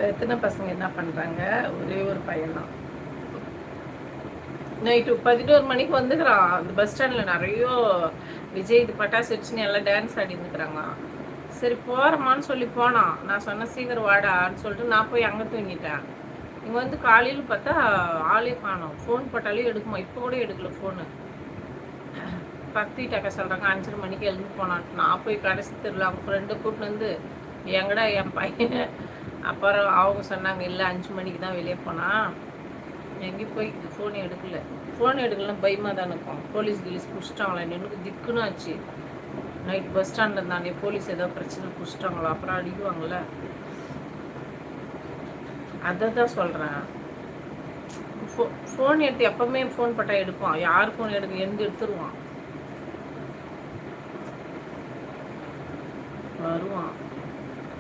எத்தனை பசங்க என்ன பண்ணுறாங்க? ஒரே ஒரு பையன் தான். நைட்டு 11 மணிக்கு வந்துக்கிறான். அந்த பஸ் ஸ்டாண்டில் நிறைய விஜய் இது பட்டாசு வச்சுன்னு எல்லாம் டான்ஸ் ஆடிந்துக்கிறாங்க. சரி போகிறோமான்னு சொல்லி போனான். நான் சொன்னேன் சீக்கிரம் வாடான்னு சொல்லிட்டு நான் போய் அங்கே தூங்கிட்டேன். இங்கே வந்து காலையில் பார்த்தா ஆளே காணோம். ஃபோன் போட்டாலே எடுக்குமா? இப்போ கூட எடுக்கல ஃபோனு. பக்கத்து வீட்டாக்க சொல்கிறாங்க 5:30 மணிக்கு எழுந்து போனான்ட்டு. நான் போய் கடைசி தெருவில் அவங்க ஃப்ரெண்டை கூப்பிட்டு வந்து எங்கடா என் பையன். அப்புறம் அவங்க சொன்னாங்க இல்லை 5 மணிக்கு தான் வெளியே போனான். எங்கேயும் போய் ஃபோன் எடுக்கல. ஃபோன் எடுக்கலாம் பயமாக தான் இருக்கும். போலீஸ் பிடிச்சிட்டாங்களா எனக்கு திக்குன்னு ஆச்சு. நைட் பஸ் ஸ்டாண்டில் இருந்தானே போலீஸ் ஏதோ பிரச்சனை பிடிச்சிட்டாங்களோ அப்புறம் அடிக்குவாங்கள. அதை தான் சொல்கிறேன். ஃபோன் எடுத்து எப்பவுமே ஃபோன் பட்டா எடுப்பான். யார் ஃபோன் எடுத்துருவான் வருவான்.